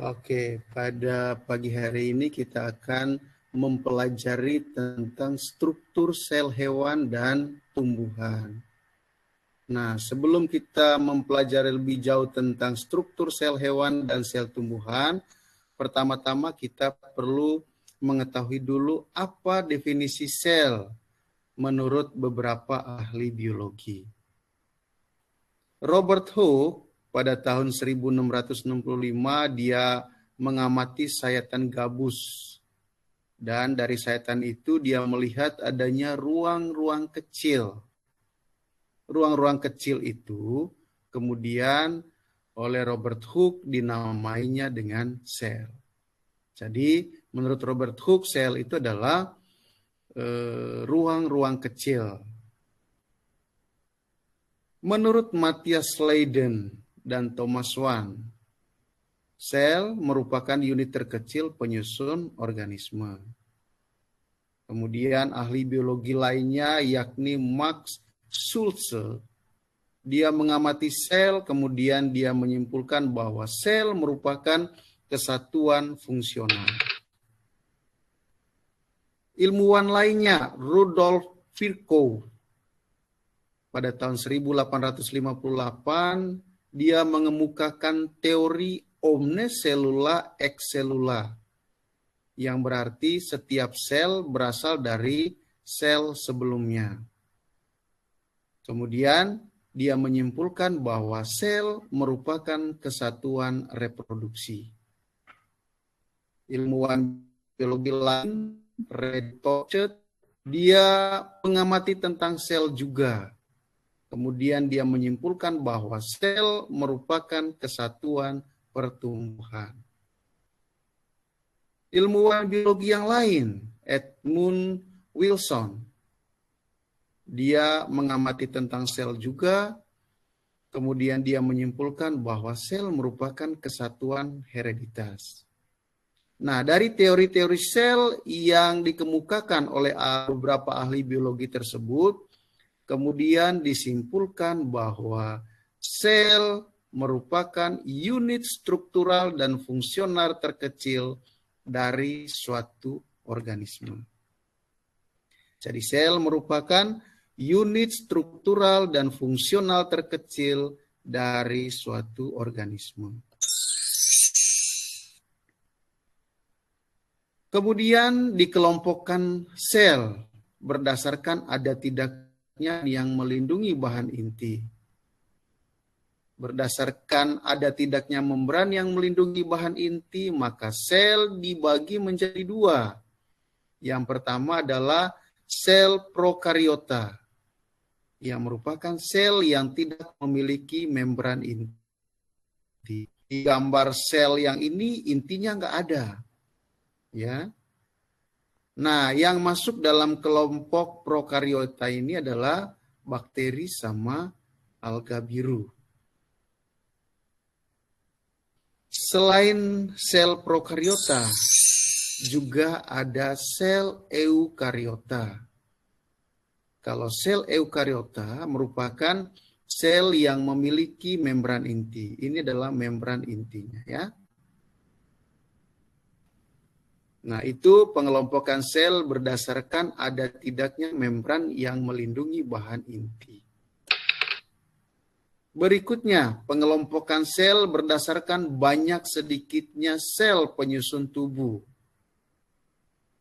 Oke, pada pagi hari ini kita akan mempelajari tentang struktur sel hewan dan tumbuhan. Nah, sebelum kita mempelajari lebih jauh tentang struktur sel hewan dan sel tumbuhan, pertama-tama kita perlu mengetahui dulu apa definisi sel menurut beberapa ahli biologi. Robert Hooke pada tahun 1665 dia mengamati sayatan gabus. Dan dari sayatan itu dia melihat adanya ruang-ruang kecil. Ruang-ruang kecil itu kemudian oleh Robert Hooke dinamainya dengan sel. Jadi menurut Robert Hooke sel itu adalah ruang-ruang kecil. Menurut Matthias Leiden dan Thomas Swan, sel merupakan unit terkecil penyusun organisme. Kemudian ahli biologi lainnya yakni Max Schulze, dia mengamati sel, kemudian dia menyimpulkan bahwa sel merupakan kesatuan fungsional. Ilmuwan lainnya, Rudolf Virchow, pada tahun 1858, dia mengemukakan teori omnes cellula ex cellula, yang berarti setiap sel berasal dari sel sebelumnya. Kemudian dia menyimpulkan bahwa sel merupakan kesatuan reproduksi. Ilmuwan biologi lain, Red Tochet, dia mengamati tentang sel juga. Kemudian dia menyimpulkan bahwa sel merupakan kesatuan pertumbuhan. Ilmuwan biologi yang lain, Edmund Wilson, dia mengamati tentang sel juga, kemudian dia menyimpulkan bahwa sel merupakan kesatuan hereditas. Nah, dari teori-teori sel yang dikemukakan oleh beberapa ahli biologi tersebut, kemudian disimpulkan bahwa sel merupakan unit struktural dan fungsional terkecil dari suatu organisme. Jadi sel merupakan unit struktural dan fungsional terkecil dari suatu organisme. Kemudian dikelompokkan sel berdasarkan ada tidaknya yang melindungi bahan inti. Berdasarkan ada tidaknya membran yang melindungi bahan inti, maka sel dibagi menjadi dua. Yang pertama adalah sel prokariota, yang merupakan sel yang tidak memiliki membran inti. Di gambar sel yang ini intinya nggak ada, ya. Nah, yang masuk dalam kelompok prokariota ini adalah bakteri sama alga biru. Selain sel prokariota, juga ada sel eukariota. Kalau sel eukariota merupakan sel yang memiliki membran inti. Ini adalah membran intinya, ya. Nah, itu pengelompokan sel berdasarkan ada tidaknya membran yang melindungi bahan inti. Berikutnya, pengelompokan sel berdasarkan banyak sedikitnya sel penyusun tubuh.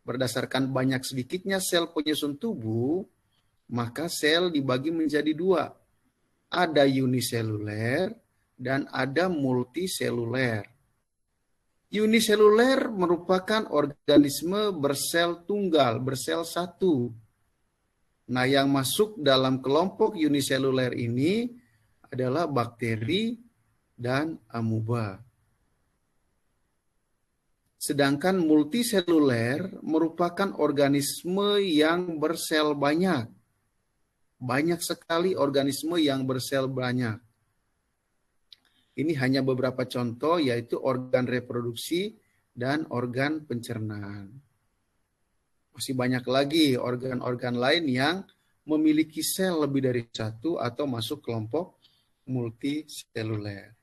Berdasarkan banyak sedikitnya sel penyusun tubuh, maka sel dibagi menjadi dua. Ada uniseluler dan ada multiseluler. Uniseluler merupakan organisme bersel tunggal, bersel satu. Nah, yang masuk dalam kelompok uniseluler ini adalah bakteri dan amuba. Sedangkan multiseluler merupakan organisme yang bersel banyak. Banyak sekali organisme yang bersel banyak. Ini hanya beberapa contoh, yaitu organ reproduksi dan organ pencernaan. Masih banyak lagi organ-organ lain yang memiliki sel lebih dari satu atau masuk kelompok multiseluler.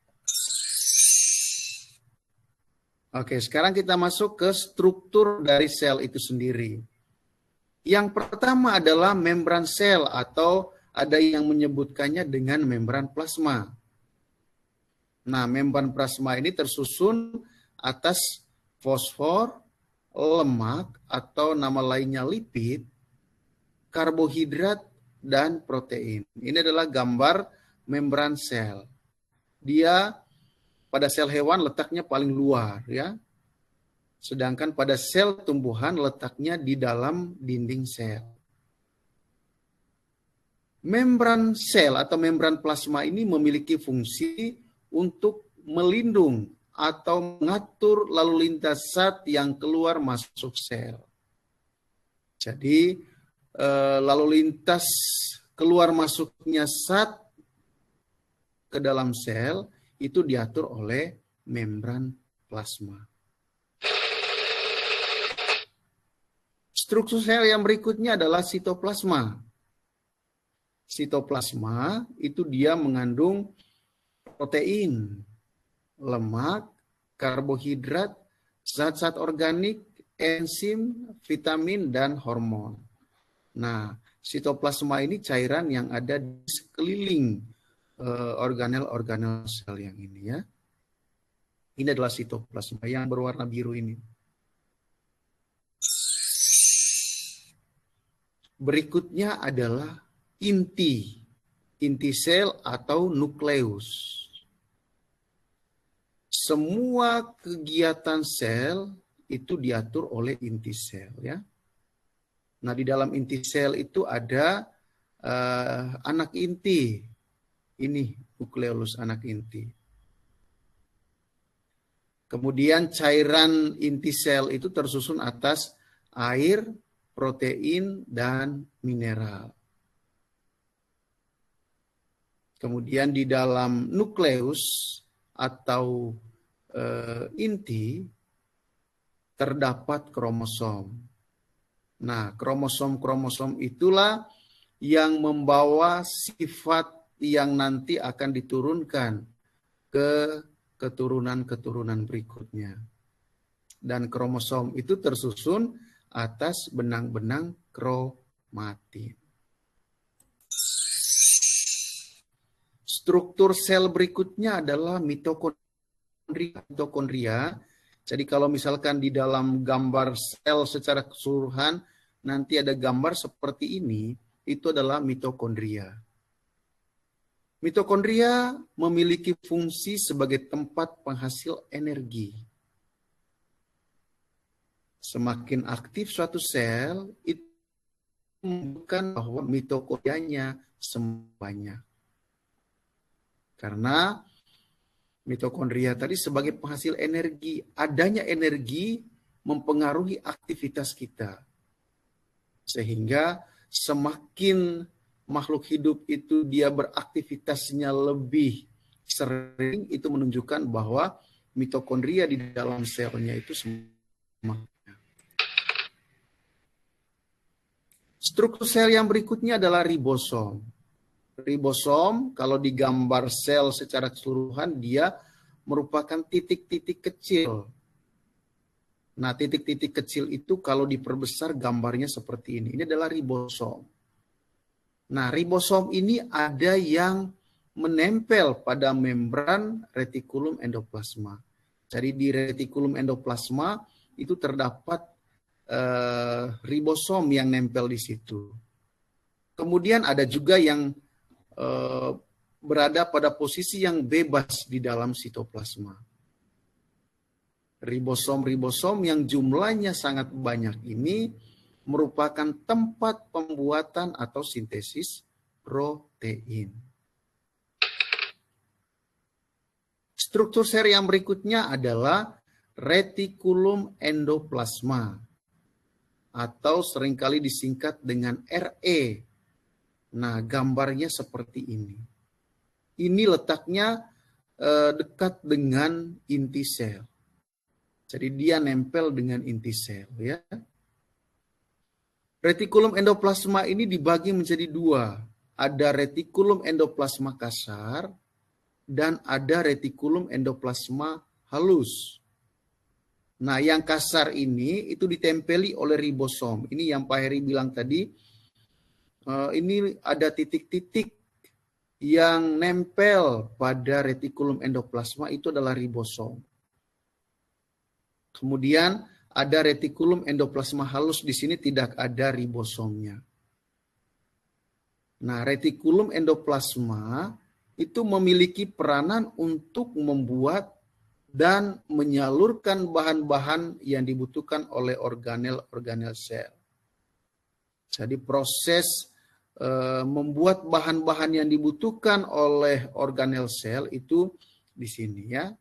Oke, sekarang kita masuk ke struktur dari sel itu sendiri. Yang pertama adalah membran sel atau ada yang menyebutkannya dengan membran plasma. Nah, membran plasma ini tersusun atas fosfor, lemak atau nama lainnya lipid, karbohidrat, dan protein. Ini adalah gambar membran sel. Dia pada sel hewan letaknya paling luar, ya. Sedangkan pada sel tumbuhan letaknya di dalam dinding sel. Membran sel atau membran plasma ini memiliki fungsi untuk melindung atau mengatur lalu lintas zat yang keluar masuk sel. Jadi lalu lintas keluar masuknya zat ke dalam sel itu diatur oleh membran plasma. Struktur sel yang berikutnya adalah sitoplasma. Sitoplasma itu dia mengandung protein, lemak, karbohidrat, zat-zat organik, enzim, vitamin, dan hormon. Nah, sitoplasma ini cairan yang ada di sekeliling organel-organel sel yang ini, ya. Ini adalah sitoplasma yang berwarna biru ini. Berikutnya adalah inti sel atau nukleus. Semua kegiatan sel itu diatur oleh inti sel, ya. Nah, di dalam inti sel itu ada anak inti. Ini nukleus anak inti. Kemudian cairan inti sel itu tersusun atas air, protein, dan mineral. Kemudian di dalam nukleus atau inti terdapat kromosom. Nah, kromosom-kromosom itulah yang membawa sifat yang nanti akan diturunkan ke keturunan-keturunan berikutnya. Dan kromosom itu tersusun atas benang-benang kromatin. Struktur sel berikutnya adalah mitokondria. Jadi kalau misalkan di dalam gambar sel secara keseluruhan nanti ada gambar seperti ini, itu adalah mitokondria. Mitokondria memiliki fungsi sebagai tempat penghasil energi. Semakin aktif suatu sel, itu menunjukkan bahwa mitokondrianya semakin banyak. Karena mitokondria tadi sebagai penghasil energi, adanya energi mempengaruhi aktivitas kita. Sehingga semakin makhluk hidup itu dia beraktivitasnya lebih sering, itu menunjukkan bahwa mitokondria di dalam selnya itu semakin. Struktur sel yang berikutnya adalah ribosom. Ribosom kalau digambar sel secara keseluruhan dia merupakan titik-titik kecil. Nah, titik-titik kecil itu kalau diperbesar gambarnya seperti ini. Ini adalah ribosom. Nah, ribosom ini ada yang menempel pada membran retikulum endoplasma. Jadi di retikulum endoplasma itu terdapat ribosom yang nempel di situ. Kemudian ada juga yang berada pada posisi yang bebas di dalam sitoplasma. Ribosom-ribosom yang jumlahnya sangat banyak ini merupakan tempat pembuatan atau sintesis protein. Struktur sel yang berikutnya adalah retikulum endoplasma atau seringkali disingkat dengan RE. Nah, gambarnya seperti ini. Ini letaknya dekat dengan inti sel. Jadi dia nempel dengan inti sel, ya. Retikulum endoplasma ini dibagi menjadi dua. Ada retikulum endoplasma kasar dan ada retikulum endoplasma halus. Nah, yang kasar ini itu ditempeli oleh ribosom. Ini yang Pak Heri bilang tadi, ini ada titik-titik yang nempel pada retikulum endoplasma itu adalah ribosom. Kemudian ada retikulum endoplasma halus, di sini tidak ada ribosomnya. Nah, retikulum endoplasma itu memiliki peranan untuk membuat dan menyalurkan bahan-bahan yang dibutuhkan oleh organel-organel sel. Jadi proses membuat bahan-bahan yang dibutuhkan oleh organel sel itu di sini ya.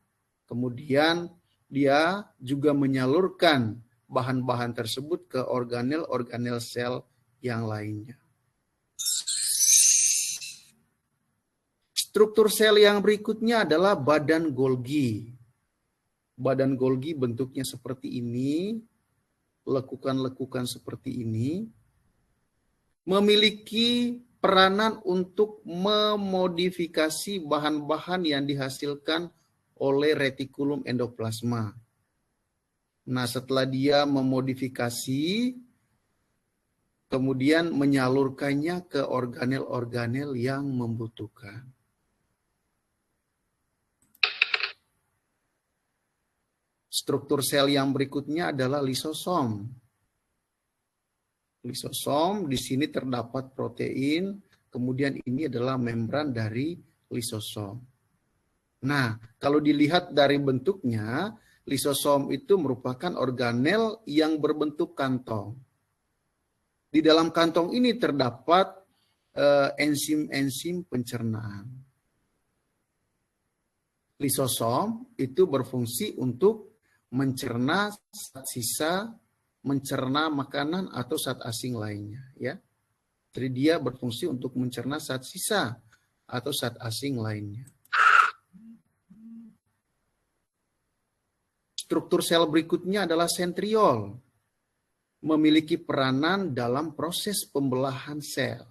Kemudian dia juga menyalurkan bahan-bahan tersebut ke organel-organel sel yang lainnya. Struktur sel yang berikutnya adalah badan Golgi. Badan Golgi bentuknya seperti ini, lekukan-lekukan seperti ini, memiliki peranan untuk memodifikasi bahan-bahan yang dihasilkan oleh retikulum endoplasma. Nah, setelah dia memodifikasi, kemudian menyalurkannya ke organel-organel yang membutuhkan. Struktur sel yang berikutnya adalah lisosom. Lisosom, di sini terdapat protein, kemudian ini adalah membran dari lisosom. Nah, kalau dilihat dari bentuknya, lisosom itu merupakan organel yang berbentuk kantong. Di dalam kantong ini terdapat enzim-enzim pencernaan. Lisosom itu berfungsi untuk mencerna sisa, mencerna makanan atau zat asing lainnya, ya. Jadi dia berfungsi untuk mencerna zat sisa atau zat asing lainnya. Struktur sel berikutnya adalah sentriol, memiliki peranan dalam proses pembelahan sel.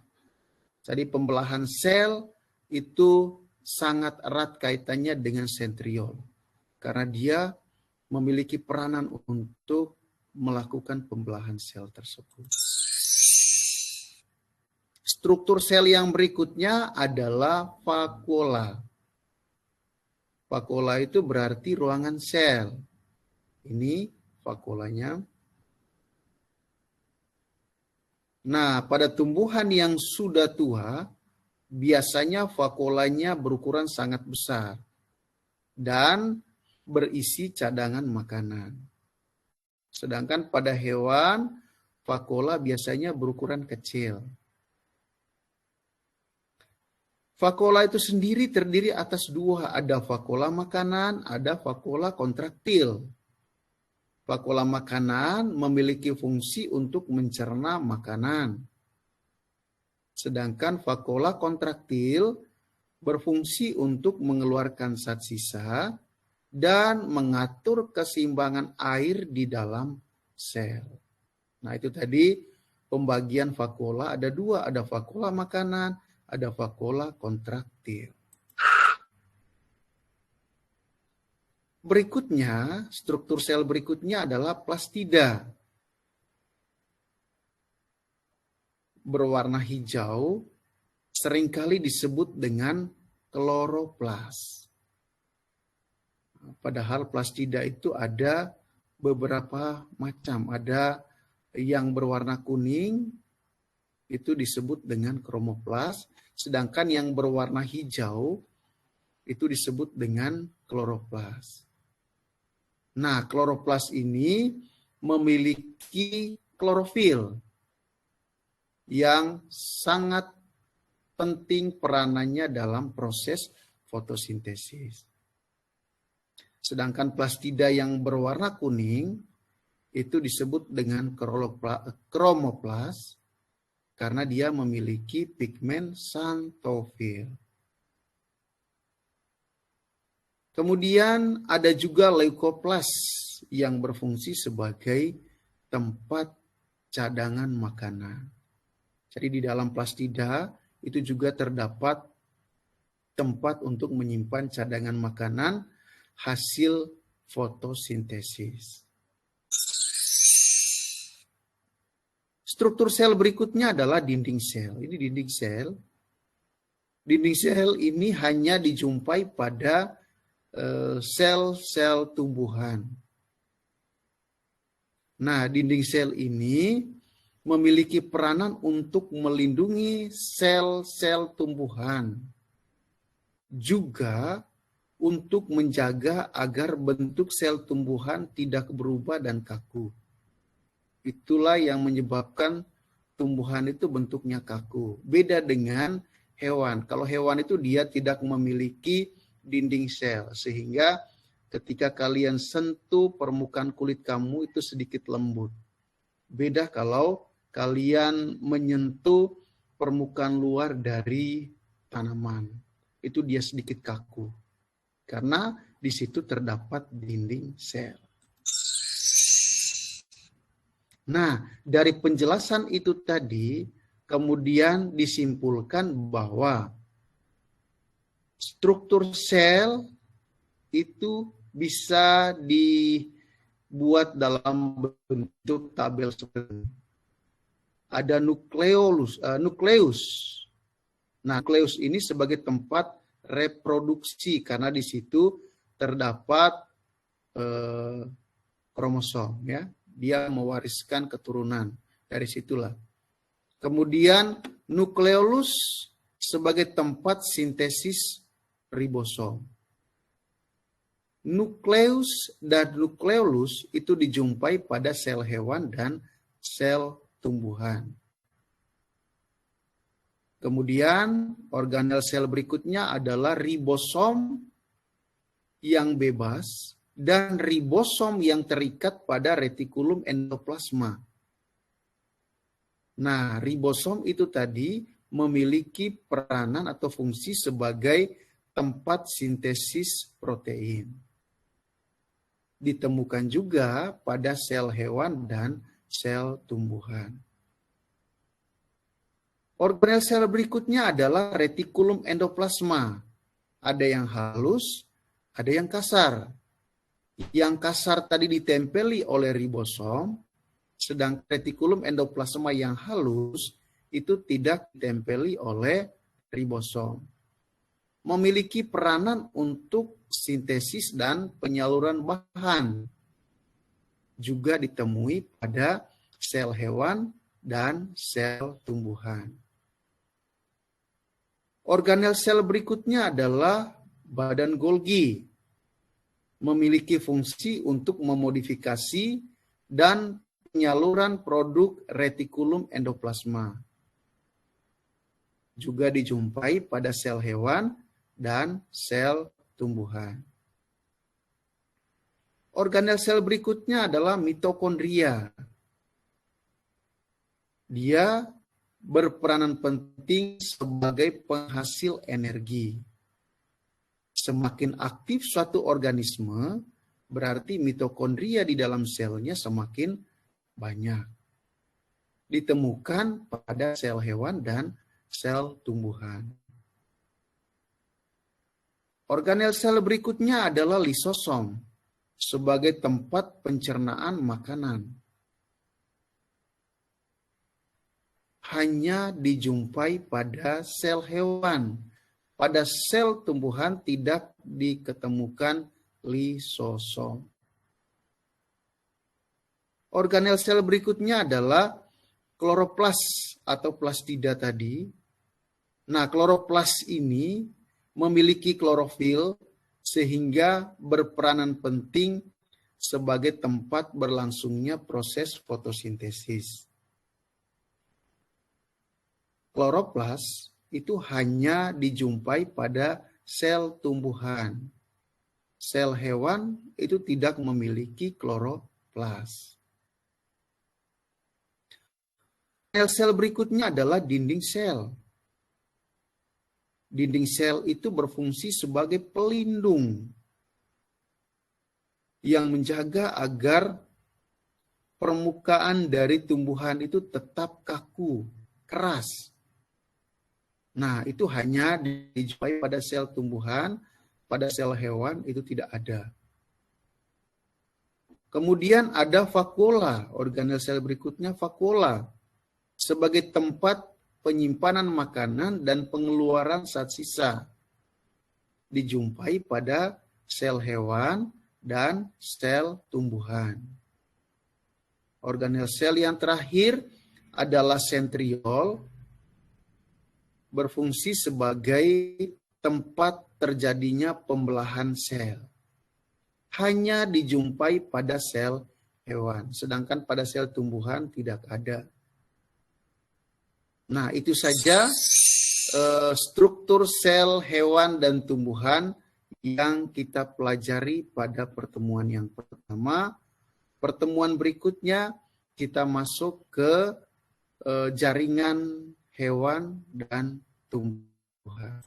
Jadi pembelahan sel itu sangat erat kaitannya dengan sentriol, karena dia memiliki peranan untuk melakukan pembelahan sel tersebut. Struktur sel yang berikutnya adalah vakuola. Vakuola itu berarti ruangan sel. Ini vakuolanya. Nah, pada tumbuhan yang sudah tua, biasanya vakuolanya berukuran sangat besar dan berisi cadangan makanan. Sedangkan pada hewan, vakuola biasanya berukuran kecil. Vakuola itu sendiri terdiri atas dua, ada vakuola makanan, ada vakuola kontraktil. Vakuola makanan memiliki fungsi untuk mencerna makanan. Sedangkan vakuola kontraktil berfungsi untuk mengeluarkan zat sisa dan mengatur keseimbangan air di dalam sel. Nah, itu tadi pembagian vakuola ada dua, ada vakuola makanan, ada vakuola kontraktil. Berikutnya, struktur sel berikutnya adalah plastida. Berwarna hijau, seringkali disebut dengan kloroplas. Padahal plastida itu ada beberapa macam. Ada yang berwarna kuning, itu disebut dengan kromoplas. Sedangkan yang berwarna hijau, itu disebut dengan kloroplas. Nah, kloroplas ini memiliki klorofil yang sangat penting peranannya dalam proses fotosintesis. Sedangkan plastida yang berwarna kuning itu disebut dengan kromoplas karena dia memiliki pigmen xanthofil. Kemudian ada juga leukoplas yang berfungsi sebagai tempat cadangan makanan. Jadi di dalam plastida itu juga terdapat tempat untuk menyimpan cadangan makanan hasil fotosintesis. Struktur sel berikutnya adalah dinding sel. Ini dinding sel. Dinding sel ini hanya dijumpai pada sel-sel tumbuhan. Nah, dinding sel ini memiliki peranan untuk melindungi sel-sel tumbuhan. Juga untuk menjaga agar bentuk sel tumbuhan tidak berubah dan kaku. Itulah yang menyebabkan tumbuhan itu bentuknya kaku. Beda dengan hewan. Kalau hewan itu dia tidak memiliki dinding sel. Sehingga ketika kalian sentuh permukaan kulit kamu itu sedikit lembut. Beda kalau kalian menyentuh permukaan luar dari tanaman. Itu dia sedikit kaku. Karena di situ terdapat dinding sel. Nah, dari penjelasan itu tadi, kemudian disimpulkan bahwa struktur sel itu bisa dibuat dalam bentuk tabel seperti ini. Ada nukleus. Nah, nukleus ini sebagai tempat reproduksi karena di situ terdapat kromosom, ya. Dia mewariskan keturunan dari situlah. Kemudian nukleolus sebagai tempat sintesis ribosom. Nukleus dan nukleolus itu dijumpai pada sel hewan dan sel tumbuhan. Kemudian organel sel berikutnya adalah ribosom yang bebas dan ribosom yang terikat pada retikulum endoplasma. Nah, ribosom itu tadi memiliki peranan atau fungsi sebagai tempat sintesis protein. Ditemukan juga pada sel hewan dan sel tumbuhan. Organel sel berikutnya adalah retikulum endoplasma. Ada yang halus, ada yang kasar. Yang kasar tadi ditempeli oleh ribosom, sedang retikulum endoplasma yang halus itu tidak ditempeli oleh ribosom. Memiliki peranan untuk sintesis dan penyaluran bahan. Juga ditemui pada sel hewan dan sel tumbuhan. Organel sel berikutnya adalah badan Golgi. Memiliki fungsi untuk memodifikasi dan penyaluran produk retikulum endoplasma. Juga dijumpai pada sel hewan dan sel tumbuhan. Organel sel berikutnya adalah mitokondria. Dia berperanan penting sebagai penghasil energi. Semakin aktif suatu organisme, berarti mitokondria di dalam selnya semakin banyak. Ditemukan pada sel hewan dan sel tumbuhan. Organel sel berikutnya adalah lisosom sebagai tempat pencernaan makanan. Hanya dijumpai pada sel hewan. Pada sel tumbuhan tidak diketemukan lisosom. Organel sel berikutnya adalah kloroplas atau plastida tadi. Nah, kloroplas ini memiliki klorofil sehingga berperanan penting sebagai tempat berlangsungnya proses fotosintesis. Kloroplas itu hanya dijumpai pada sel tumbuhan. Sel hewan itu tidak memiliki kloroplas. Sel berikutnya adalah dinding sel. Dinding sel itu berfungsi sebagai pelindung yang menjaga agar permukaan dari tumbuhan itu tetap kaku, keras. Nah, itu hanya dijumpai pada sel tumbuhan, pada sel hewan itu tidak ada. Kemudian ada vakuola, organel sel berikutnya vakuola. sebagai tempat penyimpanan makanan dan pengeluaran zat sisa. Dijumpai pada sel hewan dan sel tumbuhan. Organel sel yang terakhir adalah sentriol, berfungsi sebagai tempat terjadinya pembelahan sel. Hanya dijumpai pada sel hewan, sedangkan pada sel tumbuhan tidak ada. Nah, itu saja struktur sel hewan dan tumbuhan yang kita pelajari pada pertemuan yang pertama. Pertemuan berikutnya kita masuk ke jaringan hewan dan tumbuhan.